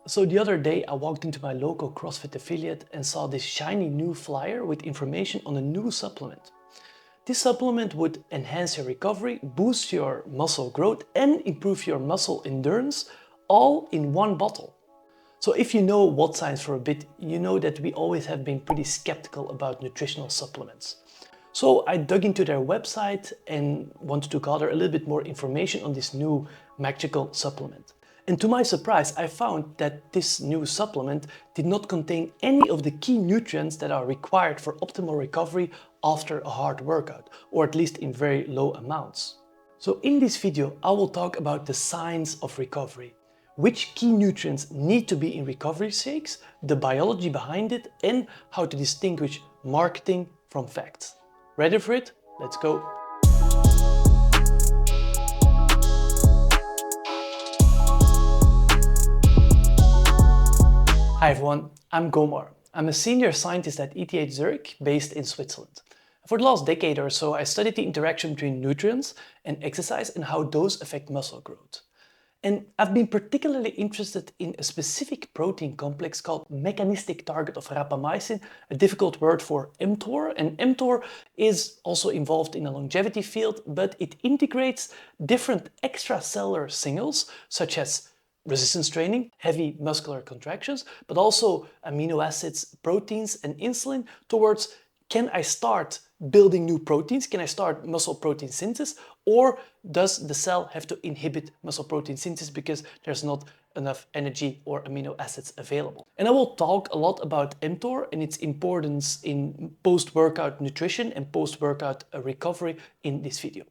So the other day I walked into my local CrossFit affiliate and saw this shiny new flyer with information on a new supplement. This supplement would enhance your recovery, boost your muscle growth and improve your muscle endurance, all in one bottle. So if you know wod-science for a bit, you know that we always have been pretty skeptical about nutritional supplements. So I dug into their website and wanted to gather a little bit more information on this new magical supplement. And to my surprise, I found that this new supplement did not contain any of the key nutrients that are required for optimal recovery after a hard workout, or at least in very low amounts. So in this video, I will talk about the science of recovery, which key nutrients need to be in recovery shakes, the biology behind it, and how to distinguish marketing from facts. Ready for it? Let's go! Hi everyone, I'm Gomar. I'm a senior scientist at ETH Zurich, based in Switzerland. For the last decade or so, I studied the interaction between nutrients and exercise and how those affect muscle growth. And I've been particularly interested in a specific protein complex called mechanistic target of rapamycin, a difficult word for mTOR. And mTOR is also involved in the longevity field, but it integrates different extracellular signals, such as resistance training, heavy muscular contractions, but also amino acids, proteins, and insulin towards, can I start building new proteins? Can I start muscle protein synthesis? Or does the cell have to inhibit muscle protein synthesis because there's not enough energy or amino acids available? And I will talk a lot about mTOR and its importance in post-workout nutrition and post-workout recovery in this video.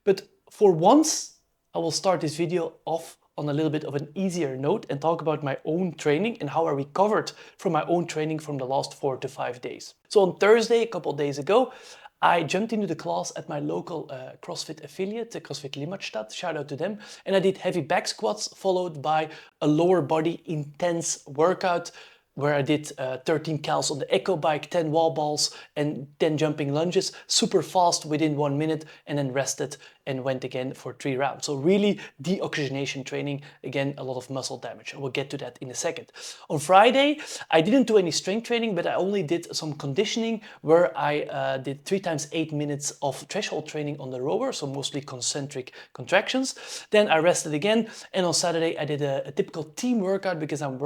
But for once, I will start this video off on a little bit of an easier note and talk about my own training and how I recovered from my own training from the last 4 to 5 days. So on Thursday, a couple of days ago, I jumped into the class at my local CrossFit affiliate, CrossFit Limmatstadt, shout out to them, and I did heavy back squats followed by a lower body intense workout where I did 13 cals on the echo bike, 10 wall balls and 10 jumping lunges, super fast within 1 minute, and then rested and went again for 3 rounds. So really deoxygenation training, again, a lot of muscle damage. I will get to that in a second. On Friday, I didn't do any strength training, but I only did some conditioning where I did 3 times 8 minutes of threshold training on the rower, so mostly concentric contractions. Then I rested again, and on Saturday I did a typical team workout because I'm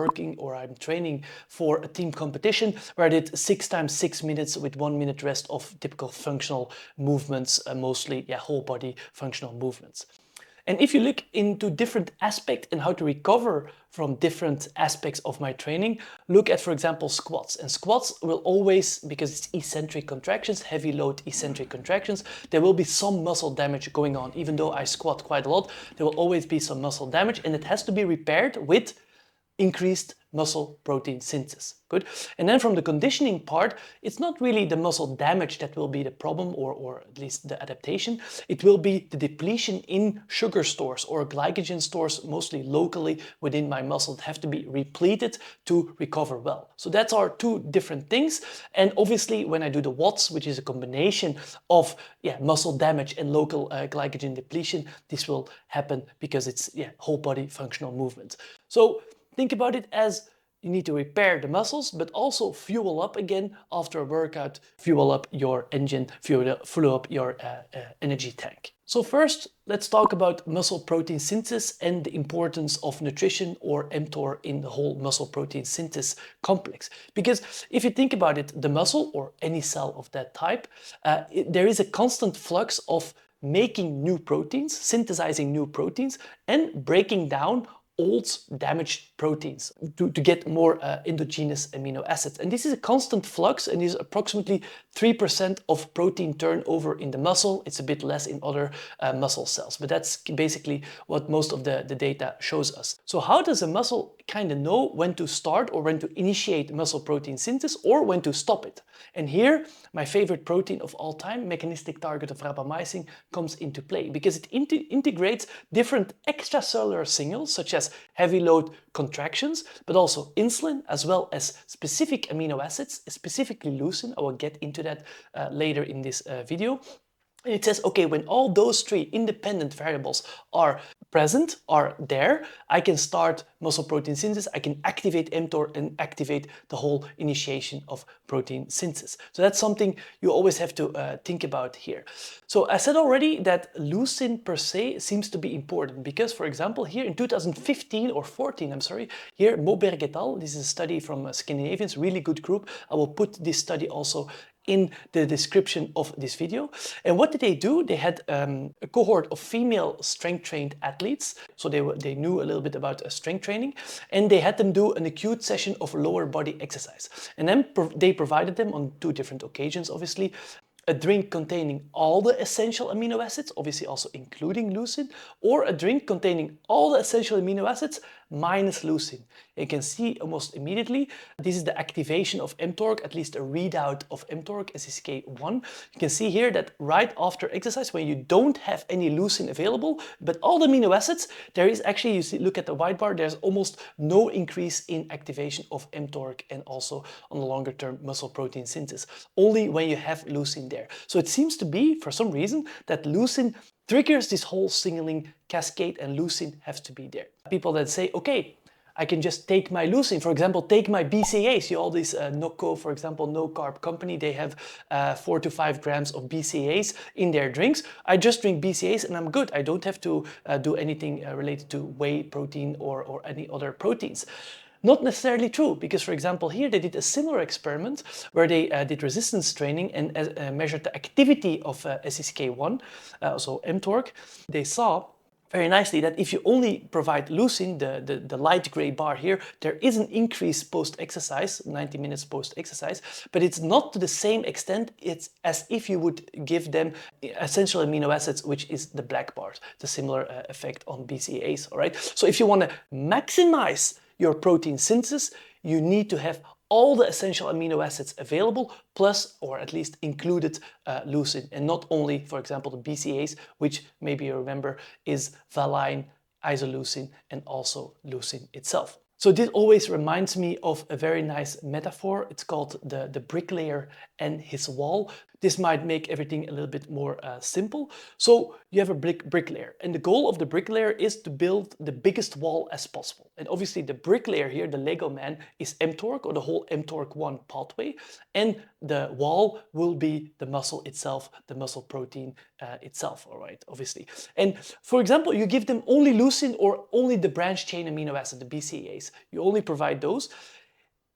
training for a team competition where I did 6 times 6 minutes with 1 minute rest of typical functional movements, mostly whole body functional movements. And if you look into different aspects and how to recover from different aspects of my training, look at, for example, squats. And squats will always, because it's eccentric contractions, heavy load eccentric contractions, there will be some muscle damage going on. Even though I squat quite a lot, there will always be some muscle damage, and it has to be repaired with increased muscle protein synthesis. Good. And then from the conditioning part, it's not really the muscle damage that will be the problem, or at least the adaptation. It will be the depletion in sugar stores or glycogen stores, mostly locally within my muscle, that have to be repleted to recover well. So that's our 2 different things. And obviously when I do the WODs, which is a combination of muscle damage and local glycogen depletion, this will happen because it's whole body functional movement. So think about it as you need to repair the muscles, but also fuel up again after a workout, fuel up your engine, fuel up your energy tank. So first, let's talk about muscle protein synthesis and the importance of nutrition or mTOR in the whole muscle protein synthesis complex. Because if you think about it, the muscle or any cell of that type, there is a constant flux of making new proteins, synthesizing new proteins, and breaking down old damaged proteins to get more endogenous amino acids. And this is a constant flux and is approximately 3% of protein turnover in the muscle. It's a bit less in other muscle cells, but that's basically what most of the data shows us. So how does a muscle kind of know when to start or when to initiate muscle protein synthesis or when to stop it? And here, my favorite protein of all time, mechanistic target of rapamycin, comes into play because it integrates different extracellular signals such as heavy load contractions, but also insulin, as well as specific amino acids, specifically leucine. I will get into that later in this video. And it says, okay, when all those 3 independent variables are present, are there, I can start muscle protein synthesis, I can activate mTOR and activate the whole initiation of protein synthesis. So that's something you always have to think about here. So I said already that leucine per se seems to be important because, for example, here in 2015 or 14, I'm sorry, here Moberg et al., this is a study from Scandinavians, really good group. I will put this study also in the description of this video. And what did they do? They had a cohort of female strength trained athletes. So they knew a little bit about strength training, and they had them do an acute session of lower body exercise. And then they provided them on 2 different occasions, obviously, a drink containing all the essential amino acids, obviously also including leucine, or a drink containing all the essential amino acids minus leucine. You can see almost immediately, this is the activation of mTOR, at least a readout of mTOR, SSK1. You can see here that right after exercise, when you don't have any leucine available, but all the amino acids, there is actually, you see, look at the white bar, there's almost no increase in activation of mTOR and also on the longer term muscle protein synthesis, only when you have leucine there. So it seems to be, for some reason, that leucine triggers this whole signaling cascade and leucine has to be there. People that say, okay, I can just take my leucine, for example, take my BCAAs. You all these NOCO, for example, no carb company, they have 4 to 5 grams of BCAAs in their drinks. I just drink BCAAs and I'm good. I don't have to do anything related to whey protein or any other proteins. Not necessarily true, because for example here they did a similar experiment where they did resistance training and measured the activity of SSK1, so mTOR. They saw very nicely that if you only provide leucine, the light gray bar here, there is an increase post-exercise, 90 minutes post-exercise, but it's not to the same extent it's as if you would give them essential amino acids, which is the black bars, the similar effect on BCAAs, all right? So if you want to maximize your protein synthesis, you need to have all the essential amino acids available, plus or at least included leucine, and not only, for example, the BCAAs, which maybe you remember is valine, isoleucine, and also leucine itself. So this always reminds me of a very nice metaphor. It's called the bricklayer and his wall. This might make everything a little bit more simple. So you have a bricklayer, and the goal of the bricklayer is to build the biggest wall as possible. And obviously the bricklayer here, the Lego man, is mTOR, or the whole mTOR1 pathway, and the wall will be the muscle itself, the muscle protein itself, all right, obviously. And for example, you give them only leucine or only the branched chain amino acid, the BCAAs. You only provide those.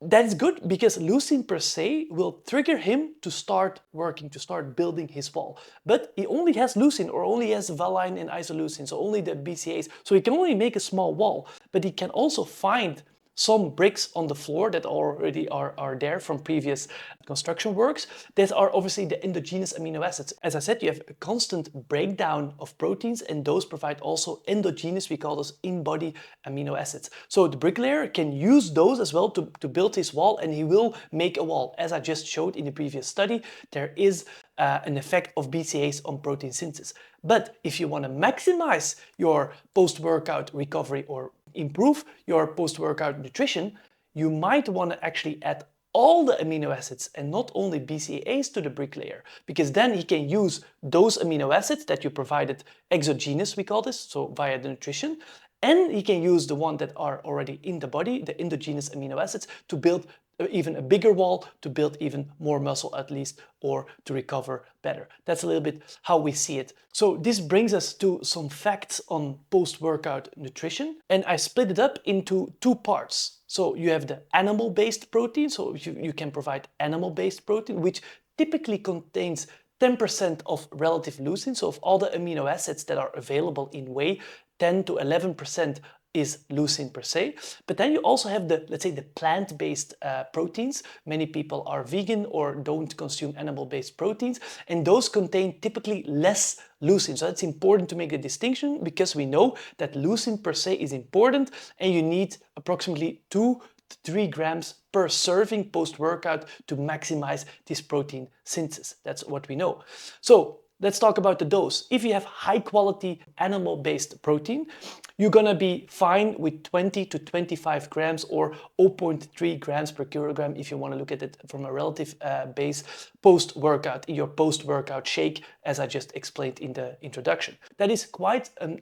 That is good because leucine per se will trigger him to start working, to start building his wall. But he only has leucine or only has valine and isoleucine, so only the BCAAs. So he can only make a small wall, but he can also find some bricks on the floor that already are there from previous construction works that are obviously the endogenous amino acids. As I said, you have a constant breakdown of proteins, and those provide also endogenous, we call those in-body amino acids. So the bricklayer can use those as well to build his wall, and he will make a wall. As I just showed in the previous study, there is an effect of BCAAs on protein synthesis. But if you want to maximize your post-workout recovery or improve your post-workout nutrition, you might want to actually add all the amino acids and not only BCAAs to the bricklayer, because then he can use those amino acids that you provided exogenous, we call this, so via the nutrition, and he can use the one that are already in the body, the endogenous amino acids, to build even a bigger wall, to build even more muscle at least, or to recover better. That's a little bit how we see it. So this brings us to some facts on post-workout nutrition, and I split it up into 2 parts. So you have the animal-based protein, so you can provide animal-based protein, which typically contains 10% of relative leucine, so of all the amino acids that are available in whey, 10 to 11% is leucine per se. But then you also have the, let's say, the plant-based proteins. Many people are vegan or don't consume animal-based proteins, and those contain typically less leucine. So it's important to make the distinction because we know that leucine per se is important, and you need approximately 2 to 3 grams per serving post-workout to maximize this protein synthesis. That's what we know. So Let's talk about the dose. If you have high quality animal-based protein, you're gonna be fine with 20 to 25 grams or 0.3 grams per kilogram if you want to look at it from a relative base post-workout, in your post-workout shake, as I just explained in the introduction. That is quite a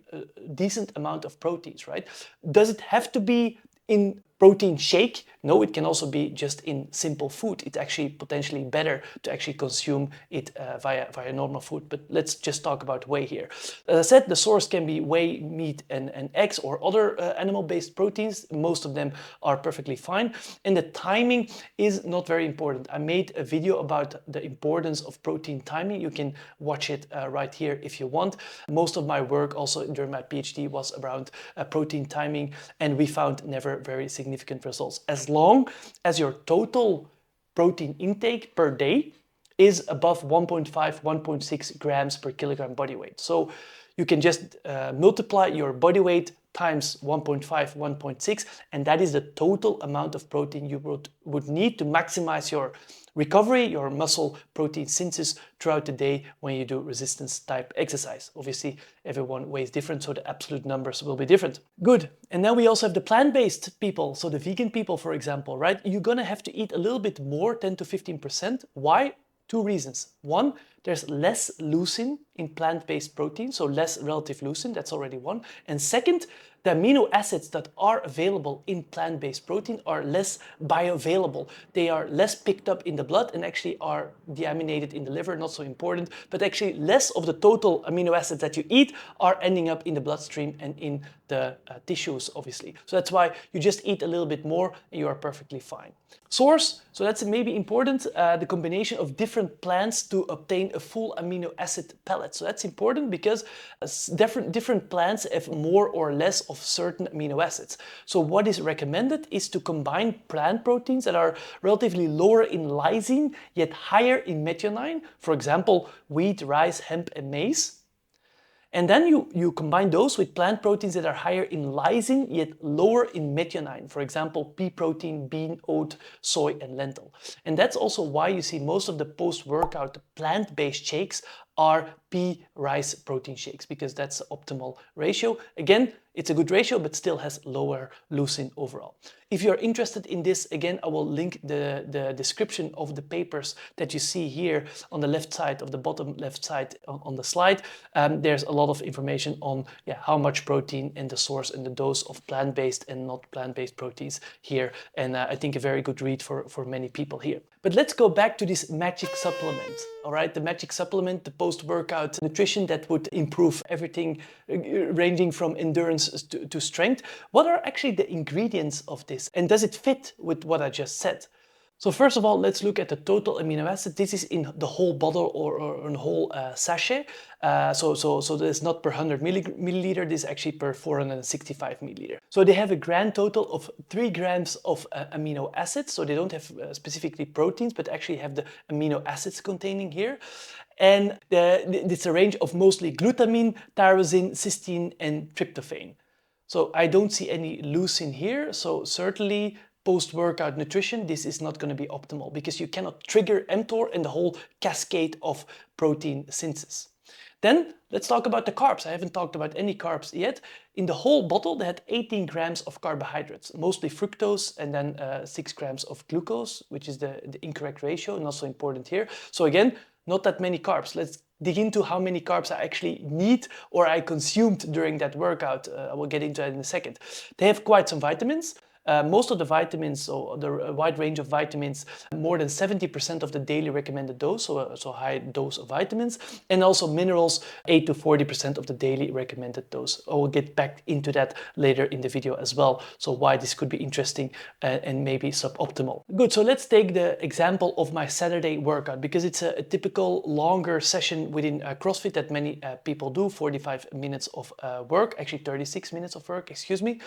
decent amount of proteins, right? Does it have to be in protein shake? No, it can also be just in simple food. It's actually potentially better to actually consume it via normal food. But let's just talk about whey here. As I said, the source can be whey, meat, and eggs or other animal-based proteins. Most of them are perfectly fine. And the timing is not very important. I made a video about the importance of protein timing. You can watch it right here if you want. Most of my work also during my PhD was around protein timing, and we found never very significant results. As long as your total protein intake per day is above 1.5, 1.6 grams per kilogram body weight. So you can just multiply your body weight times 1.5, 1.6, and that is the total amount of protein you would need to maximize your recovery, your muscle protein synthesis throughout the day when you do resistance type exercise. Obviously, everyone weighs different, so the absolute numbers will be different. Good. And then we also have the plant-based people, so the vegan people, for example, right? You're gonna have to eat a little bit more, 10 to 15%. Why? Two reasons. One, there's less leucine in plant-based protein, so less relative leucine, that's already one. And second, the amino acids that are available in plant-based protein are less bioavailable. They are less picked up in the blood and actually are deaminated in the liver, not so important, but actually less of the total amino acids that you eat are ending up in the bloodstream and in the tissues, obviously. So that's why you just eat a little bit more and you are perfectly fine. Source, so that's maybe important, the combination of different plants to obtain a full amino acid palette. So that's important because different plants have more or less of certain amino acids. So what is recommended is to combine plant proteins that are relatively lower in lysine yet higher in methionine. For example, wheat, rice, hemp, and maize. And then you combine those with plant proteins that are higher in lysine yet lower in methionine. For example, pea protein, bean, oat, soy, and lentil. And that's also why you see most of the post-workout plant-based shakes are pea rice protein shakes, because that's the optimal ratio. Again, it's a good ratio, but still has lower leucine overall. If you're interested in this, again, I will link the description of the papers that you see here on the left side, of the bottom left side on the slide. There's a lot of information on how much protein and the source and the dose of plant-based and not plant-based proteins here. And I think a very good read for many people here. But let's go back to this magic supplement, all right? The magic supplement, the post-workout nutrition that would improve everything ranging from endurance to strength. What are actually the ingredients of this? And does it fit with what I just said? So first of all, let's look at the total amino acid. This is in the whole bottle or in the whole sachet. So this is not per 100 milliliter, this is actually per 465 milliliter. So they have a grand total of 3 grams of amino acids. So they don't have specifically proteins, but actually have the amino acids containing here. And it's a range of mostly glutamine, tyrosine, cysteine, and tryptophan. So I don't see any leucine here. So certainly post-workout nutrition, this is not going to be optimal because you cannot trigger mTOR and the whole cascade of protein synthesis. Then let's talk about the carbs. I haven't talked about any carbs yet. In the whole bottle, they had 18 grams of carbohydrates, mostly fructose, and then 6 grams of glucose, which is the incorrect ratio, not so important here. So again, not that many carbs. Let's dig into how many carbs I actually need or I consumed during that workout. I will get into that in a second. They have quite some vitamins. Most of the vitamins, so the wide range of vitamins, more than 70% of the daily recommended dose, so high dose of vitamins, and also minerals, 8 to 40% of the daily recommended dose. I will get back into that later in the video as well, so why this could be interesting and maybe suboptimal. Good, so let's take the example of my Saturday workout, because it's a typical longer session within CrossFit that many people do, 45 minutes of work, actually 36 minutes of work, excuse me.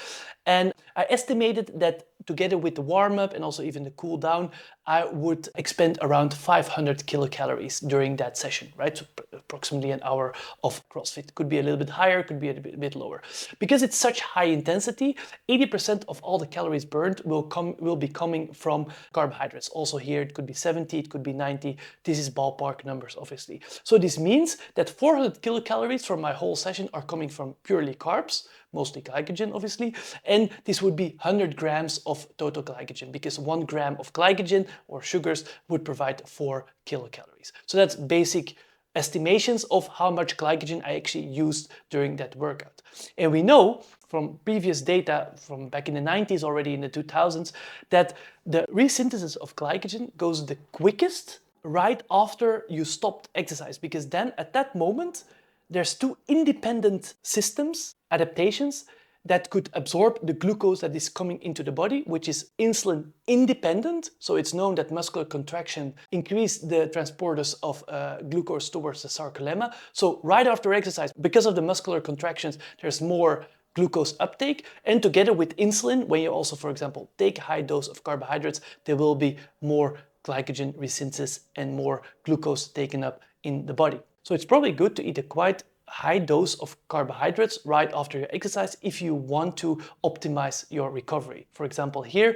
And I estimated estimated that together with the warm-up and also even the cool down, I would expend around 500 kilocalories during that session, right? So approximately an hour of CrossFit. Could be a little bit higher, could be a bit lower. Because it's such high intensity, 80% of all the calories burned will be coming from carbohydrates. Also here, it could be 70, it could be 90. This is ballpark numbers, obviously. So this means that 400 kilocalories from my whole session are coming from purely carbs, mostly glycogen, obviously, and this would be 100 grams of total glycogen, because 1 gram of glycogen or sugars would provide 4 kilocalories. So that's basic estimations of how much glycogen I actually used during that workout. And we know from previous data from back in the 90s, already in the 2000s, that the resynthesis of glycogen goes the quickest right after you stopped exercise, because then at that moment there's two independent systems, adaptations, that could absorb the glucose that is coming into the body, which is insulin independent. So it's known that muscular contraction increase the transporters of glucose towards the sarcolemma. So right after exercise, because of the muscular contractions, there's more glucose uptake, and together with insulin, when you also, for example, take a high dose of carbohydrates, there will be more glycogen resynthesis and more glucose taken up in the body. So it's probably good to eat a quite high dose of carbohydrates right after your exercise if you want to optimize your recovery. For example, here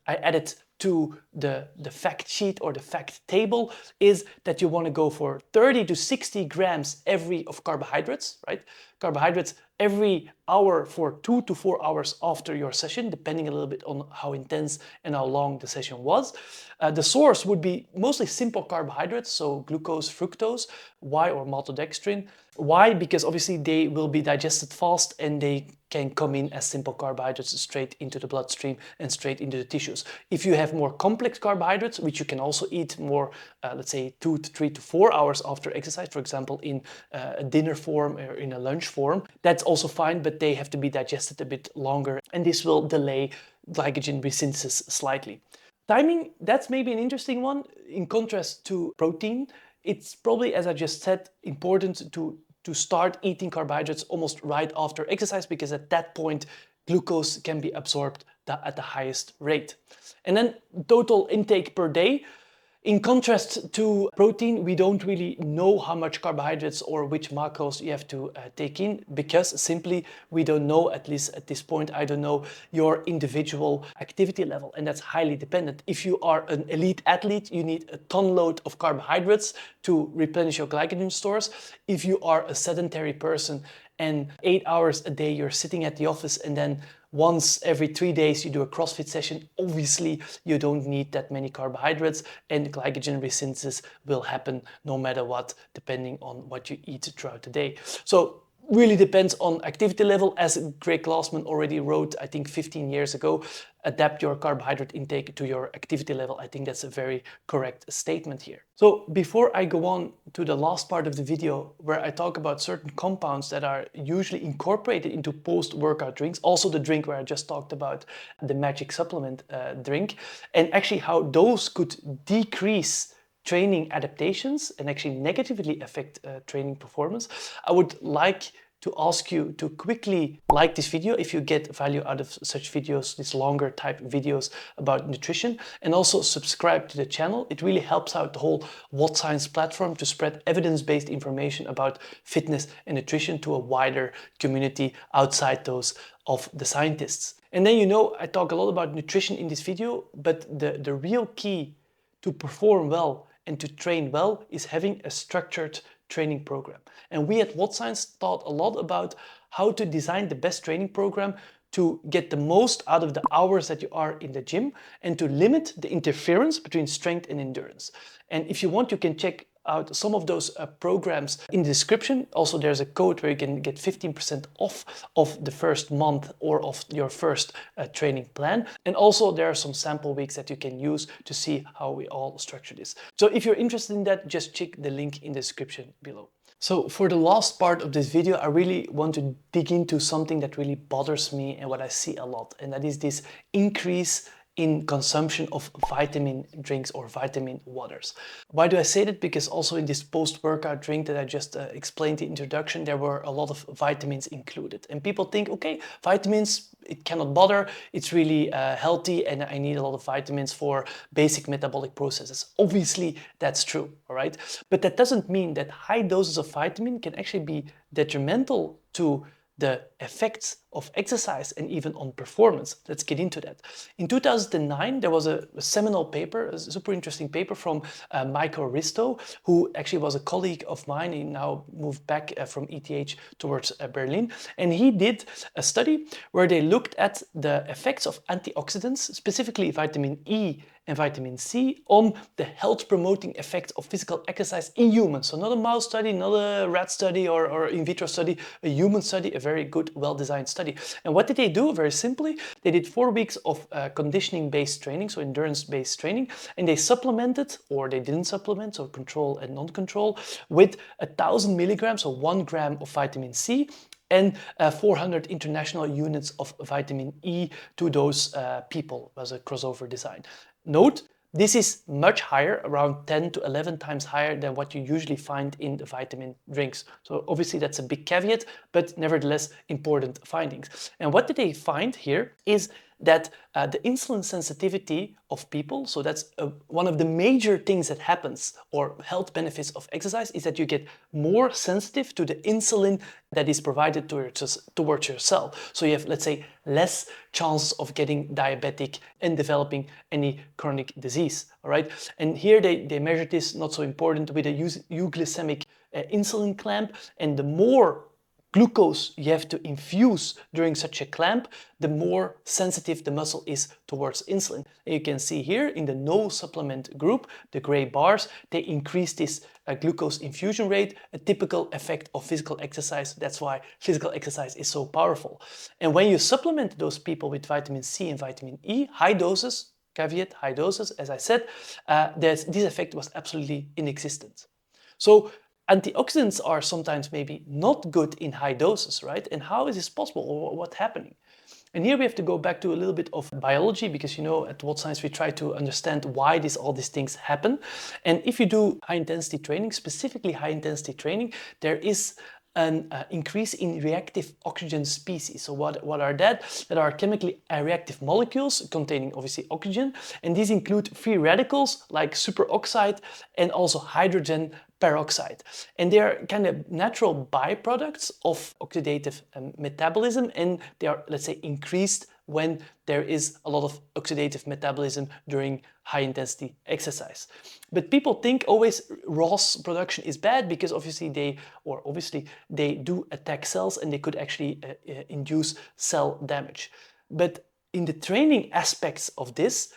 I added to the fact sheet or the fact table is that you want to go for 30 to 60 grams every of carbohydrates, right? Carbohydrates every hour for 2 to 4 hours after your session, depending a little bit on how intense and how long the session was. The source would be mostly simple carbohydrates, so glucose, fructose. Why? Or maltodextrin. Why? Because obviously they will be digested fast and they can come in as simple carbohydrates straight into the bloodstream and straight into the tissues. If you have more complex carbohydrates, which you can also eat more, let's say 2 to 3 to 4 hours after exercise, for example, in a dinner form or in a lunch form, that's also fine, but they have to be digested a bit longer, and this will delay glycogen resynthesis slightly. Timing, that's maybe an interesting one. In contrast to protein, it's probably, as I just said, important to start eating carbohydrates almost right after exercise, because at that point glucose can be absorbed at the highest rate. And then total intake per day. In contrast to protein, we don't really know how much carbohydrates or which macros you have to take in, because simply we don't know, at least at this point, I don't know your individual activity level, and that's highly dependent. If you are an elite athlete, you need a ton load of carbohydrates to replenish your glycogen stores. If you are a sedentary person and 8 hours a day you're sitting at the office and then once every 3 days you do a CrossFit session, obviously you don't need that many carbohydrates, and glycogen resynthesis will happen no matter what, depending on what you eat throughout the day. So really depends on activity level. As Greg Glassman already wrote, I think 15 years ago, adapt your carbohydrate intake to your activity level. I think that's a very correct statement here. So before I go on to the last part of the video, where I talk about certain compounds that are usually incorporated into post-workout drinks, also the drink where I just talked about, the magic supplement drink, and actually how those could decrease training adaptations and actually negatively affect training performance, I would like to ask you to quickly like this video if you get value out of such videos, these longer type videos about nutrition, and also subscribe to the channel. It really helps out the whole wod-science platform to spread evidence-based information about fitness and nutrition to a wider community outside those of the scientists. And then, you know, I talk a lot about nutrition in this video, but the real key to perform well and to train well is having a structured training program. And we at wod-science thought a lot about how to design the best training program to get the most out of the hours that you are in the gym and to limit the interference between strength and endurance. And if you want, you can check out some of those programs in the description. Also, there's a code where you can get 15% off of the first month or of your first training plan. And also there are some sample weeks that you can use to see how we all structure this. So if you're interested in that, just check the link in the description below. So for the last part of this video, I really want to dig into something that really bothers me and what I see a lot, and that is this increase in consumption of vitamin drinks or vitamin waters. Why do I say that? Because also in this post-workout drink that I just explained in the introduction, there were a lot of vitamins included. And people think, okay, vitamins, it cannot bother, it's really healthy and I need a lot of vitamins for basic metabolic processes. Obviously, that's true, all right? But that doesn't mean that high doses of vitamin can actually be detrimental to the effects of exercise and even on performance. Let's get into that. In 2009, there was a seminal paper, a super interesting paper from Michael Risto, who actually was a colleague of mine. He now moved back from ETH towards Berlin. And he did a study where they looked at the effects of antioxidants, specifically vitamin E and vitamin C, on the health-promoting effect of physical exercise in humans. So not a mouse study, not a rat study or in vitro study, a human study, a very good, well-designed study. And what did they do? Very simply, they did 4 weeks of conditioning-based training, so endurance-based training, and they supplemented, or they didn't supplement, so control and non-control, with 1,000 milligrams, so 1 gram of vitamin C, and 400 international units of vitamin E to those people as a crossover design. Note, this is much higher, around 10 to 11 times higher than what you usually find in the vitamin drinks. So obviously that's a big caveat, but nevertheless important findings. And what did they find here is that the insulin sensitivity of people, so that's one of the major things that happens, or health benefits of exercise, is that you get more sensitive to the insulin that is provided towards your cell. So you have, let's say, less chance of getting diabetic and developing any chronic disease, all right? And here they measured this, not so important, with a euglycemic insulin clamp, and the more glucose you have to infuse during such a clamp, the more sensitive the muscle is towards insulin. And you can see here in the no supplement group, the gray bars, they increase this glucose infusion rate, a typical effect of physical exercise. That's why physical exercise is so powerful. And when you supplement those people with vitamin C and vitamin E, high doses, caveat, high doses, as I said, this effect was absolutely inexistent. So antioxidants are sometimes maybe not good in high doses, right? And how is this possible, or what's happening? And here we have to go back to a little bit of biology, because you know at wod-science we try to understand why all these things happen. And if you do high intensity training, specifically high intensity training, there is an increase in reactive oxygen species. So what are that? That are chemically reactive molecules containing obviously oxygen, and these include free radicals like superoxide and also hydrogen peroxide. And they are kind of natural byproducts of oxidative metabolism, and they are, let's say, increased when there is a lot of oxidative metabolism during high intensity exercise. But people think always ROS production is bad because obviously they do attack cells and they could actually induce cell damage. But in the training aspects of this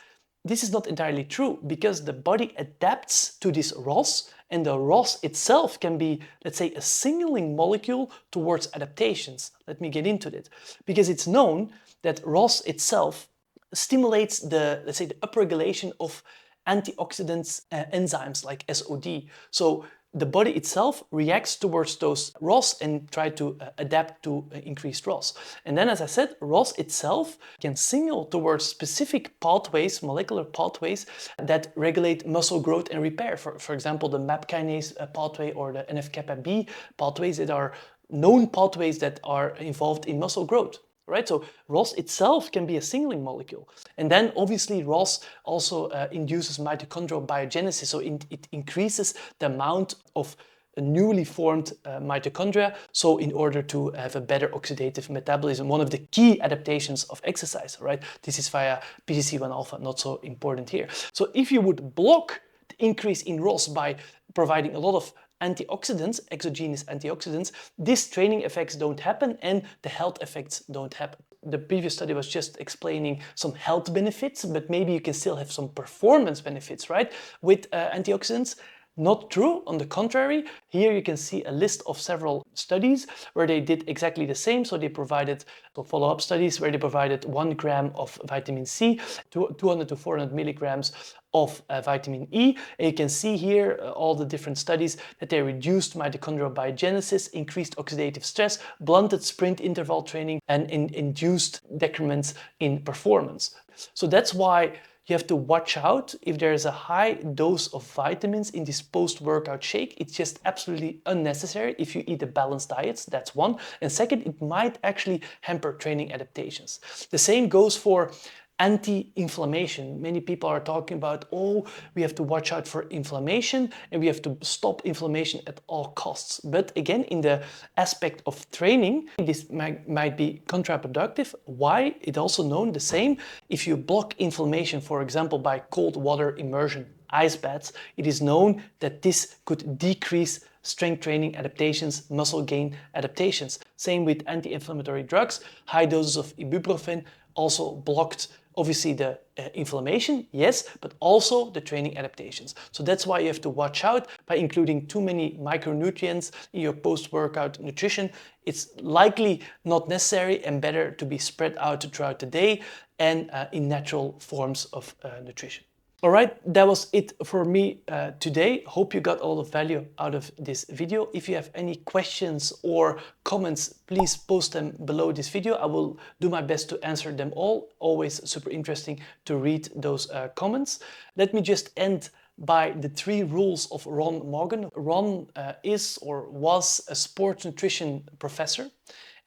is not entirely true, because the body adapts to this ROS, and the ROS itself can be, let's say, a signaling molecule towards adaptations. Let me get into it. Because it's known that ROS itself stimulates the, let's say, the upregulation of antioxidants enzymes like SOD. So the body itself reacts towards those ROS and try to adapt to increased ROS. And then, as I said, ROS itself can signal towards specific pathways, molecular pathways, that regulate muscle growth and repair. For example, the MAP kinase pathway or the NF-kappa B pathways, that are known pathways that are involved in muscle growth. Right? So ROS itself can be a signaling molecule. And then obviously ROS also induces mitochondrial biogenesis, so it increases the amount of newly formed mitochondria, so in order to have a better oxidative metabolism, one of the key adaptations of exercise, right? This is via PGC1 alpha, not so important here. So if you would block the increase in ROS by providing a lot of antioxidants, exogenous antioxidants, these training effects don't happen and the health effects don't happen. The previous study was just explaining some health benefits, but maybe you can still have some performance benefits, right? With antioxidants. Not true, on the contrary. Here you can see a list of several studies where they did exactly the same. So they provided follow-up studies where they provided 1 gram of vitamin C, 200 to 400 milligrams of vitamin E. And you can see here all the different studies that they reduced mitochondrial biogenesis, increased oxidative stress, blunted sprint interval training, and induced decrements in performance. So that's why you have to watch out if there is a high dose of vitamins in this post-workout shake. It's just absolutely unnecessary if you eat a balanced diet, that's one. And second, it might actually hamper training adaptations. The same goes for anti-inflammation. Many people are talking about, oh, we have to watch out for inflammation and we have to stop inflammation at all costs. But again, in the aspect of training, this might be counterproductive. Why? It's also known the same. If you block inflammation, for example, by cold water immersion, ice baths, it is known that this could decrease strength training adaptations, muscle gain adaptations. Same with anti-inflammatory drugs. High doses of ibuprofen also blocked obviously the inflammation, yes, but also the training adaptations. So that's why you have to watch out by including too many micronutrients in your post-workout nutrition. It's likely not necessary and better to be spread out throughout the day and in natural forms of nutrition. All right, that was it for me today. Hope you got all the value out of this video. If you have any questions or comments, please post them below this video. I will do my best to answer them all. Always super interesting to read those comments. Let me just end by the 3 rules of Ron Morgan. Ron is or was a sports nutrition professor.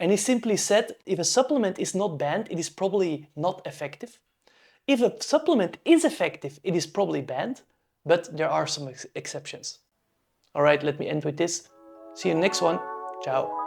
And he simply said, if a supplement is not banned, it is probably not effective. If a supplement is effective, it is probably banned, but there are some exceptions. All right, let me end with this. See you in the next one. Ciao.